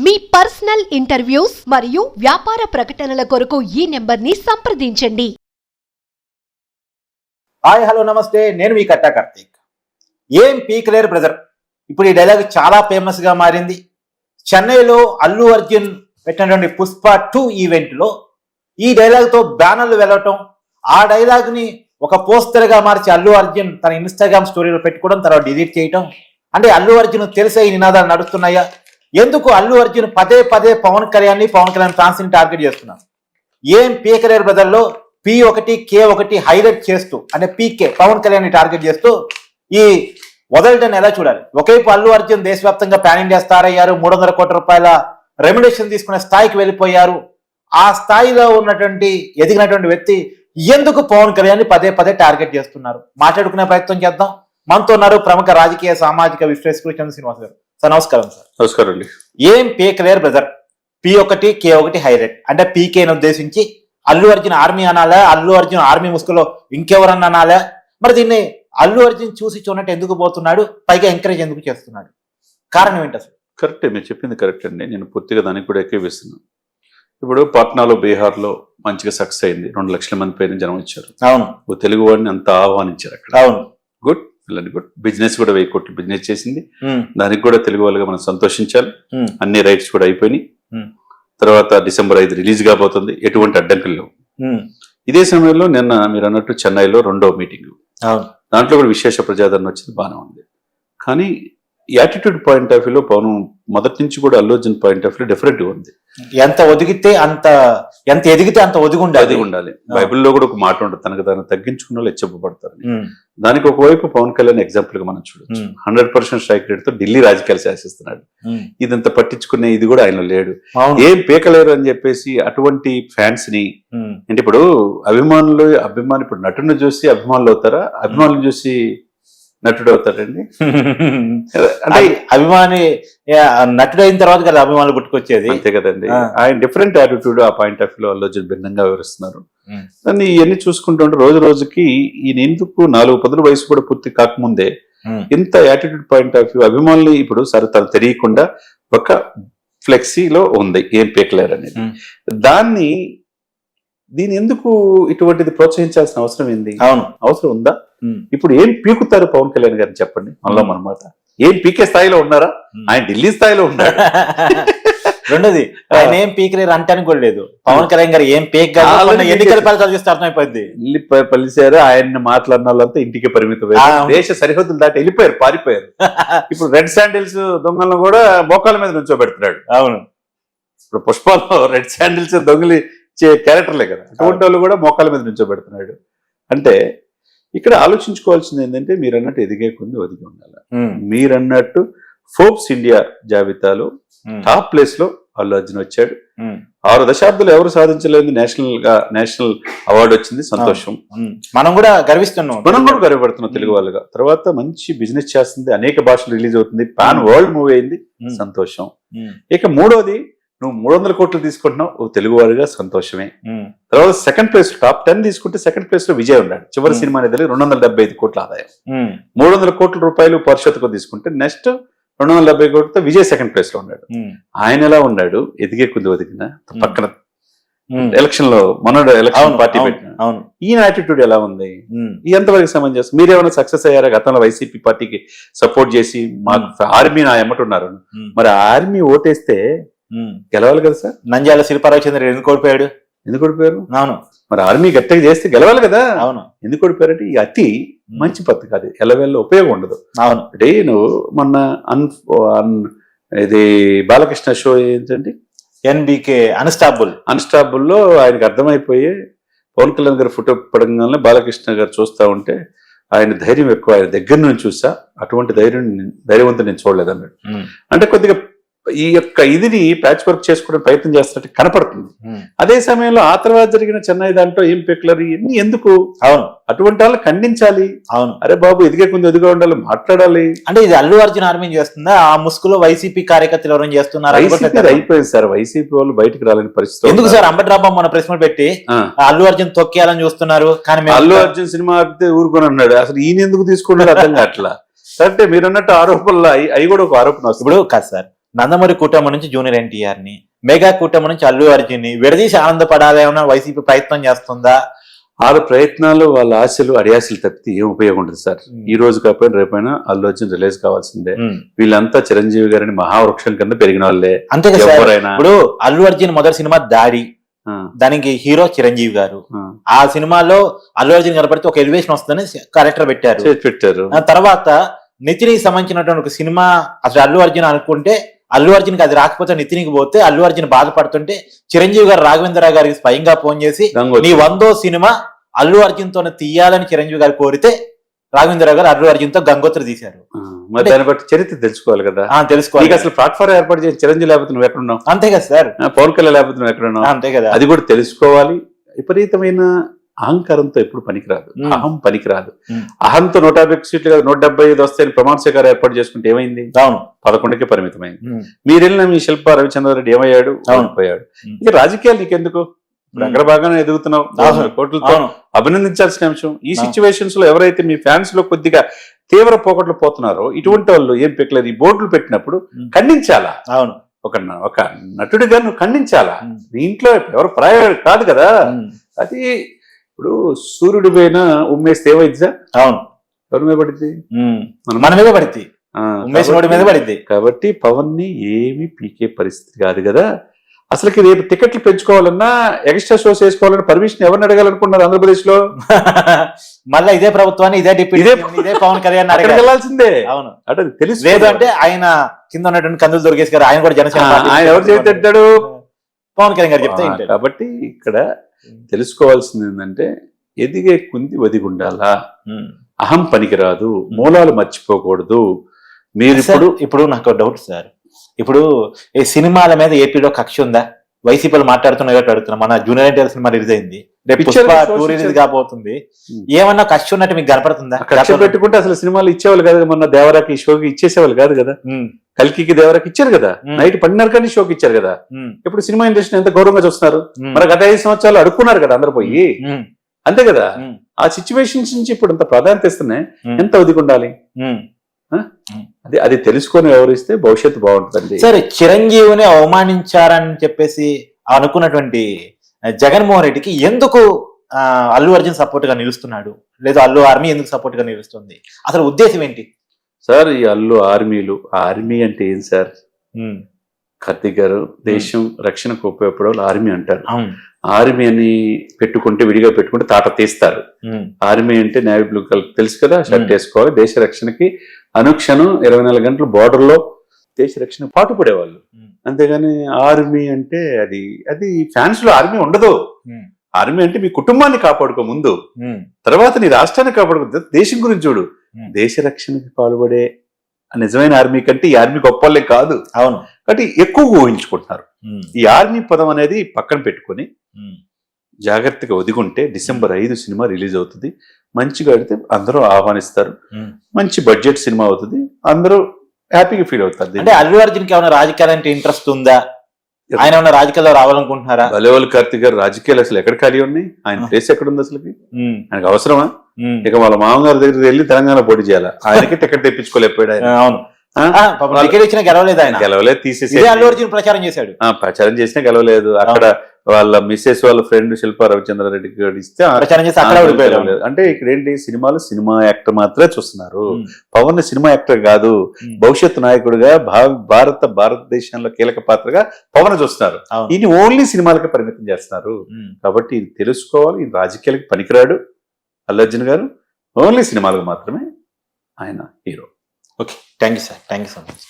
మీ personal interviews మరియు వ్యాపార ప్రకటనల కొరకు ఈ నెంబర్ని సంప్రదించండి. హాయ్ హలో నమస్తే, నేను మీ కట్టా కార్తీక్. ఏం పీకలేరు బ్రదర్. ఇప్పుడు ఈ డైలాగ్ చాలా ఫేమస్ గా మారింది. చెన్నైలో అల్లు అర్జున్ పెట్టినటువంటి పుష్ప 2 ఈవెంట్లో ఈ డైలాగ్ తో బ్యానర్లు వెళ్ళటం, ఆ డైలాగ్ ని ఒక పోస్టర్ గా మార్చి అల్లు అర్జున్ తన ఇన్స్టాగ్రామ్ స్టోరీలో పెట్టుకోవడం, తర్వాత డిలీట్ చేయటం. అంటే అల్లు అర్జున్ తెలిసే ఈ నినాదాలు నడుస్తున్నాయా? ఎందుకు అల్లు అర్జున్ పదే పదే పవన్ కళ్యాణ్ ఫ్యాన్స్ ని టార్గెట్ చేస్తున్నారు? ఏం పీకలేరు బ్రదర్ లో P1 K1 హైలైట్ చేస్తూ, అంటే పీకే పవన్ కళ్యాణ్ టార్గెట్ చేస్తూ ఈ వదలటం ఎలా చూడాలి? ఒకవైపు అల్లు అర్జున్ దేశవ్యాప్తంగా పాన్ ఇండియా స్టార్ అయ్యారు, 300 కోట్ల రూపాయల రెమ్యునరేషన్ తీసుకునే స్థాయికి వెళ్ళిపోయారు. ఆ స్థాయిలో ఉన్నటువంటి ఎదిగినటువంటి వ్యక్తి ఎందుకు పవన్ కళ్యాణ్ పదే పదే టార్గెట్ చేస్తున్నారు? మాట్లాడుకునే ప్రయత్నం చేద్దాం. మనతో ఉన్నారు ప్రముఖ రాజకీయ సామాజిక విశ్లేషకులు చంద్ర శ్రీనివాస్ గారు. సార్ నమస్కారం. సార్ నమస్కారం అండి. ఏం పీకలేరు బ్రదర్. P1 K1 హైలైట్ అంటే పీకేని ఉద్దేశించి అల్లు అర్జున్ ఆర్మీ అనాలా, అల్లు అర్జున్ ఆర్మీ ముసుగులో ఇంకెవరన్నా అనాలా? మరి దీన్ని అల్లు అర్జున్ చూసి చూడనట్టు ఎందుకు పోతున్నాడు? పైగా ఎంకరేజ్ ఎందుకు చేస్తున్నాడు? కారణం ఏంటి అసలు? కరెక్టే, మీరు చెప్పింది కరెక్ట్ అండి. నేను పూర్తిగా దానికి కూడా ఎక్కివేస్తున్నాను. ఇప్పుడు పాట్నాలో, బీహార్లో మంచిగా సక్సెస్ అయింది. 2 లక్షల మంది పైన జనం వచ్చారు. అవును. ఓ తెలుగు వాడిని అంతా ఆహ్వానించారు అక్కడ. అవును, గుడ్, పిల్లలు గుడ్. బిజినెస్ కూడా 1000 కోట్లు బిజినెస్ చేసింది. దానికి కూడా తెలుగు వాళ్ళుగా మనం సంతోషించాలి. అన్ని రైట్స్ కూడా అయిపోయినాయి. తర్వాత December 5 రిలీజ్ కాబోతుంది. ఎటువంటి అడ్డంకులు లేవు. ఇదే సమయంలో నిన్న మీరు అన్నట్టు చెన్నైలో 2వ మీటింగ్, దాంట్లో కూడా విశేష ప్రజాదరణ వచ్చింది, బాగానే ఉంది. కానీ యాటిట్యూడ్ పాయింట్ ఆఫ్ వ్యూలో పవన్ మొదటి నుంచి కూడా Allu Arjun point of view different గా ఉంది. ఎంత ఎదిగితే అంత ఒదిగి ఉండాలి. బైబిల్లో కూడా ఒక మాట ఉంటుంది, తనకు తాను తగ్గించుకున్న వాళ్ళు హెచ్చపడతారు. దానికి ఒకవైపు పవన్ కళ్యాణ్ ఎగ్జాంపుల్ గా మనం చూడొచ్చు. 100% స్ట్రైక్ రేట్ తో ఢిల్లీ రాజకీయాలు శాసిస్తున్నాడు. ఇదంతా పట్టించుకునే ఇది కూడా ఆయన లేడు. ఏం పీకలేరు అని చెప్పేసి అటువంటి ఫ్యాన్స్ ని, అంటే ఇప్పుడు ఇప్పుడు నటుని చూసి అభిమానులు అవుతారా? అభిమానులు చూసి నటుడు అవుతాడండి? అంటే అభిమాని నటుడు అయిన తర్వాత కదా అభిమానులు పుట్టుకొచ్చేది. అంతే కదండి. ఆయన డిఫరెంట్ యాటిట్యూడ్, ఆ పాయింట్ ఆఫ్ వ్యూలో అల్లు అర్జున్ భిన్నంగా వివరిస్తున్నారు. దాన్ని ఇవన్నీ చూసుకుంటుంటే రోజు రోజుకి ఈయన ఎందుకు 4 వయసు కూడా పూర్తి కాకముందే ఇంత యాటిట్యూడ్ పాయింట్ ఆఫ్ వ్యూ అభిమానులు ఇప్పుడు సరే తను తెలియకుండా ఒక ఫ్లెక్సీలో ఉంది ఏం పీకలేరు అనేది. దీని ఎందుకు ఇటువంటిది ప్రోత్సహించాల్సిన అవసరం ఏంది? అవును, అవసరం ఉందా? ఇప్పుడు ఏం పీకుతారు పవన్ కళ్యాణ్ గారిని చెప్పండి. మనలో మనమాట ఏం పీకే స్థాయిలో ఉన్నారా? ఆయన ఢిల్లీ స్థాయిలో ఉన్నారు. రెండోది ఆయన ఏం పీకలేరు అంటానికి కూడా లేదు. పవన్ కళ్యాణ్ గారు ఏం పీక్ ఎన్నికల ఫలితాలు చూస్తే అర్థమైపోయింది. పలిసారు, ఆయన్ని మాట్లాడిన వాళ్ళంతా ఇంటికి పరిమితం, దేశ సరిహద్దులు దాటి వెళ్ళిపోయారు, పారిపోయారు. ఇప్పుడు రెడ్ శాండిల్స్ దొంగలను కూడా మోకాల మీద నుంచోబెడుతున్నాడు. అవును, ఇప్పుడు పుష్పలో రెడ్ శాండిల్స్ దొంగలి క్యారెక్టర్లే కదా, అటువంటి వాళ్ళు కూడా మోకాల మీద నుంచోబెడుతున్నాడు. అంటే ఇక్కడ ఆలోచించుకోవాల్సింది ఏంటంటే, మీరు అన్నట్టు ఎదిగే కొంది ఒదిగి ఉండాలి. మీరన్నట్టు ఫోర్బ్స్ ఇండియా జాబితాలో టాప్ ప్లేస్ లో అల్లు అర్జున్ వచ్చాడు. 6 దశాబ్దాలు ఎవరు సాధించలేదు నేషనల్ అవార్డు వచ్చింది, సంతోషం. మనం కూడా గర్వపడుతున్నాం తెలుగు వాళ్ళుగా. తర్వాత మంచి బిజినెస్ చేస్తుంది, అనేక భాషలు రిలీజ్ అవుతుంది, పాన్ వరల్డ్ మూవీ అయింది, సంతోషం. ఇక మూడోది, నువ్వు 300 కోట్లు తీసుకుంటున్నావు, తెలుగు వారిగా సంతోషమే. తర్వాత సెకండ్ ప్లేస్ టాప్ 10 తీసుకుంటే సెకండ్ ప్లేస్ లో విజయ్ ఉన్నాడు. చివరి సినిమా అనేది 275 కోట్ల ఆదాయం. 300 కోట్ల రూపాయలు పరిషత్తుకు తీసుకుంటే నెక్స్ట్ 270 కోట్లతో విజయ్ సెకండ్ ప్లేస్ లో ఉన్నాడు. ఆయన ఎలా ఉన్నాడు? ఎదిగే కొద్ది ఒదిగిన పక్కన ఎలక్షన్ లో మనోడు ఎలక్షన్ పార్టీ పెట్టిన ఈయన యాటిట్యూడ్ ఎలా ఉంది? ఎంతవరకు సమంజసం? మీరేమైనా సక్సెస్ అయ్యారా? గతంలో వైసీపీ పార్టీకి సపోర్ట్ చేసి మాకు ఆర్మీ నా ఎమ్మటున్నారు, మరి ఆర్మీ ఓటేస్తే గెలవాలి కదా సార్. నంద్యాల శిల్పారావు చంద్ర ఎందుకు ఓడిపోయాడు? అవును, మరి ఆర్మీ గట్టిగా చేస్తే గెలవాలి కదా. అవును, ఎందుకు ఓడిపోయారంటే ఈ అతి మంచి పద్ధతి కాదు, ఎలవేళ్ళ ఉపయోగం ఉండదు. అవును, అంటే నువ్వు మొన్న ఇది బాలకృష్ణ షో ఏంటంటే NBK అన్స్టాపుల్ లో ఆయనకు అర్థమైపోయి పవన్ కళ్యాణ్ గారు ఫోటో పడంగానే బాలకృష్ణ గారు చూస్తా ఉంటే ఆయన ధైర్యం ఎక్కువ, ఆయన దగ్గర నుంచి చూసా అటువంటి ధైర్యవంతులు నేను చూడలేదు అన్నాడు. అంటే కొద్దిగా ఈ యొక్క ఇదిని ప్యాచ్ వర్క్ చేసుకోవడం ప్రయత్నం చేస్తున్నట్టు కనపడుతుంది. అదే సమయంలో ఆ తర్వాత జరిగిన చెన్నై దాంట్లో ఏం పెక్యులర్ ఇవన్నీ ఎందుకు? అవును, అటువంటి వాళ్ళు ఖండించాలి. అవును, అరే బాబు ఎదిగే కొంచెం ఎదుగా ఉండాలి, మాట్లాడాలి. అంటే ఇది అల్లు అర్జున్ ఆర్మీ చేస్తుందా? ఆ ముసుగులో వైసీపీ కార్యకర్తలు ఎవరైనా చేస్తున్నారు? అయిపోయింది సార్, వైసీపీ వాళ్ళు బయటకు రాలేని పరిస్థితి. ఎందుకు సార్? అంబట్రాబాబు మన ప్రెస్ మీట్ పెట్టి అల్లు అర్జున్ తొక్కేయాలని చూస్తున్నారు, కానీ అల్లు అర్జున్ సినిమా ఆపితే ఊరుకొని అన్నాడు. అసలు ఈయన ఎందుకు తీసుకున్నాడు అర్థం కావట్లా. అంటే మీరు అన్నట్టు ఆరోపణలు అవి కూడా ఒక ఆరోపణ. ఇప్పుడు కాదు సార్, నందమూరి కూటమి నుంచి జూనియర్ ఎన్టీఆర్ ని, మెగా కూటమి నుంచి అల్లు అర్జున్ ని విడదీసి ఆనందపడాలేమన్నా వైసీపీ ప్రయత్నం చేస్తుందా? వాళ్ళ ప్రయత్నాలు వాళ్ళ ఆశలు అడియాశలు తప్పితే ఏం ఉపయోగం ఉంటుంది సార్. ఈ రోజు కాకపోయినా రేపైనా అల్లు అర్జున్ రిలీజ్ కావాల్సిందే. వీళ్ళంతా చిరంజీవి గారిని మహావృక్షం కింద పెరిగిన వాళ్ళే. అంతే కదా సార్. ఎవరైనా ఇప్పుడు అల్లు అర్జున్ మొదటి సినిమా దాడి, దానికి హీరో చిరంజీవి గారు. ఆ సినిమాలో అల్లు అర్జున్ కనపడితే ఒక ఎలివేషన్ వస్తుందని క్యారెక్టర్ పెట్టారు. ఆ తర్వాత నితినికి సంబంధించినటువంటి ఒక సినిమా అసలు అల్లు అర్జున్ అనుకుంటే అల్లు అర్జున్కి అది రాకపోతే నితినికి పోతే అల్లు అర్జున్ బాధపడుతుంటే చిరంజీవి గారు రాఘవేంద్ర గారికి స్వయంగా ఫోన్ చేసి నీ 100వ సినిమా అల్లు అర్జున్ తోనే తీయాలని చిరంజీవి గారు కోరితే రాఘవేంద్ర గారు అల్లు అర్జున్ తో గంగోత్రి తీశారు. మరి దాన్ని బట్టి చరిత్ర తెలుసుకోవాలి కదా. తెలుసుకోవాలి. అసలు ప్లాట్ఫామ్ ఏర్పాటు చేసి చిరంజీవి లేకపోతే నువ్వు ఎక్కడున్నావు? అంతే కదా సార్. పవన్ కళ్యాణ్ లేకపోతే నువ్వు ఎక్కడున్నావు? అంతే కదా. అది కూడా తెలుసుకోవాలి. విపరీతమైన అహంకారంతో ఎప్పుడు పనికిరాదు. అహం పనికిరాదు. అహంతో 150 సీట్లు కదా 175 వస్తాయని ప్రమాణ స్వీకారం ఏర్పాటు చేసుకుంటే ఏమైంది? 11కే పరిమితమైంది. మీరు వెళ్ళిన మీ శిల్ప రవిచంద్రారెడ్డి ఏమయ్యాడు? పోయాడు. ఇక రాజకీయాలు నీకెందుకు? ఇప్పుడు అగ్రభాగానే ఎదుగుతున్నావు, కోట్లతో అభినందించాల్సిన అంశం. ఈ సిచ్యువేషన్స్ లో ఎవరైతే మీ ఫ్యాన్స్ లో కొద్దిగా తీవ్ర పోకట్లు పోతున్నారో ఇటువంటి వాళ్ళు ఏం పెక్కలేదు. ఈ బోర్డులు పెట్టినప్పుడు ఖండించాలా? అవును, ఒక నటుడిగా నువ్వు ఖండించాలా? నీ ఇంట్లో ఎవరు పరాయవాడు కాదు కదా. అది ఇప్పుడు సూర్యుడి పైన ఉమ్మేస్తే ఏమైంది సార్? అవును, ఎవరి మీద పడింది? మన మీద పడింది, మీద పడింది. కాబట్టి పవన్ ని ఏమి పీకే పరిస్థితి కాదు కదా. అసలుకి రేపు టికెట్లు పెంచుకోవాలన్నా ఎక్స్ట్రా షోస్ వేసుకోవాలన్నా పర్మిషన్ ఎవరిని అడగాలనుకున్నారు ఆంధ్రప్రదేశ్ లో? మళ్ళీ ఇదే ప్రభుత్వాన్ని ఇదే పవన్ కళ్యాణ్ అడగాల్సిందే. అవును, అంటే తెలుసు. లేదు అంటే ఆయన కింద ఉన్నటువంటి కందులు దొరికేసి గారు ఆయన కూడా జనసేన ఆయన ఎవరు చేస్తాడు? పవన్ కళ్యాణ్ గారు చెప్తే. కాబట్టి ఇక్కడ తెలుసుకోవాల్సింది ఏంటంటే ఎదిగే కుంది ఒదిగుండాలా, అహం పనికిరాదు, మూలాలు మర్చిపోకూడదు. మీరు ఇప్పుడు నాకు డౌట్ సార్, ఇప్పుడు ఈ సినిమాల మీద ఏపీలో కక్ష ఉందా? వైసీపీలో మాట్లాడుతున్నా అడుగుతున్నా. మన జూనియర్ ఎన్టీఆర్ సినిమా రిలీజ్ అయింది, రేపు పుష్ప 2 రిలీజ్ కాబోతుంది. ఏమన్నా కక్ష ఉన్నట్టు మీకు కనపడుతుందా? కక్ష పెట్టుకుంటే అసలు సినిమాలు ఇచ్చేవాళ్ళు కాదు. మొన్న దేవరాకి షోకి ఇచ్చేసేవాళ్ళు కాదు కదా. కల్కికి దేవరాకి ఇచ్చారు కదా, నైట్ 10:30 కానీ షోకి ఇచ్చారు కదా. ఇప్పుడు సినిమా ఇండస్ట్రీ ఎంత గౌరవంగా చూస్తున్నారు. మరి గత 5 సంవత్సరాలు అడుక్కున్నారు కదా అందరు పోయి. అంతే కదా. ఆ సిచ్యువేషన్స్ నుంచి ఇప్పుడు అంత ప్రాధాన్యత ఇస్తున్నాయి. ఎంత ఒదిగి ఉండాలి? అది తెలుసుకొని వ్యవహరిస్తే భవిష్యత్తు బాగుంటుంది. సరే, చిరంజీవిని అవమానించారని చెప్పేసి అనుకున్నటువంటి జగన్మోహన్ రెడ్డికి ఎందుకు అల్లు అర్జున్ సపోర్ట్ గా నిలుస్తున్నాడు, లేదా అల్లు ఆర్మీ ఎందుకు సపోర్ట్ గా నిలుస్తుంది? అసలు ఉద్దేశం ఏంటి సార్? ఈ అల్లు ఆర్మీ అంటే ఏం సార్? కార్తీక్ గారు, దేశం రక్షణకు ఉపయోగపడే ఆర్మీ అంటారు. ఆర్మీ అని పెట్టుకుంటే విడిగా పెట్టుకుంటే తాట తీస్తారు. ఆర్మీ అంటే నేవీ బ్లూ కలర్ తెలుసు కదా, షర్ట్ వేసుకోవాలి. దేశ రక్షణకి అనుక్షణం 24 గంటలు బోర్డర్ లో దేశ రక్షణ పాటుపడేవాళ్ళు. అంతేగాని ఆర్మీ అంటే అది ఫ్యాన్స్ లో ఆర్మీ ఉండదు. ఆర్మీ అంటే మీ కుటుంబాన్ని కాపాడుకో ముందు, తర్వాత నీ రాష్ట్రాన్ని కాపాడుకో, దేశం గురించి చూడు. దేశ రక్షణకి పాల్పడే నిజమైన ఆర్మీ కంటే ఈ ఆర్మీ గొప్పలే కాదు. అవును, కాబట్టి ఎక్కువగా ఊహించుకుంటున్నారు. ఈ ఆర్మీ పదం అనేది పక్కన పెట్టుకొని జాగ్రత్తగా ఒదిగుంటే December 5 సినిమా రిలీజ్ అవుతుంది. మంచిగా ఆడితే అందరూ ఆహ్వానిస్తారు. మంచి బడ్జెట్ సినిమా అవుతుంది, అందరూ హ్యాపీగా ఫీల్ అవుతారు. అంటే అల్లు అర్జున్కి ఏమైనా రాజకీయాలంటే ఇంట్రెస్ట్ ఉందా? ఆయన ఏమైనా రాజకీయాల్లో రావాలనుకుంటున్నారా? బలేవాళ్ళు కార్తీక్ గారు రాజకీయాలు అసలు ఎక్కడ ఖాళీ ఉన్నాయి? ఆయన ప్లేస్ ఎక్కడ ఉంది అసలుకి? ఆయనకు అవసరమా? ఇక వాళ్ళ మామగారి దగ్గర వెళ్ళి తెలంగాణ పోటీ చేయాలి. ఆయనకి టికెట్ తెప్పించుకోలేకపోయాడు ఆయన. అవును, టికెట్ ఇచ్చినా గెలవలేదు. ఆయన గెలవలేదు, తీసేసి అల్లు అర్జున్ ప్రచారం చేశాడు. ప్రచారం చేసినా గెలవలేదు. అక్కడ వాళ్ళ మిస్సెస్ వాళ్ళ ఫ్రెండ్ శిల్పా రవిచంద్రారెడ్డికి ఇస్తే ప్రచారం చేసి అక్కడ గెలవలేదు. అంటే ఇక్కడ ఏంటి, సినిమా యాక్టర్ మాత్రమే చూస్తున్నారు. పవన్ సినిమా యాక్టర్ కాదు, భవిష్యత్తు నాయకుడిగా భారతదేశంలో కీలక పాత్రగా పవన్ చూస్తున్నారు. ఇది ఓన్లీ సినిమాలకే పరిమితం చేస్తున్నారు. కాబట్టి ఇది తెలుసుకోవాలి. ఇది రాజకీయాలకు పనికిరాడు అల్లు అర్జున్ గారు. ఓన్లీ సినిమాలకు మాత్రమే ఆయన hero. Okay, thank you sir, thank you so much.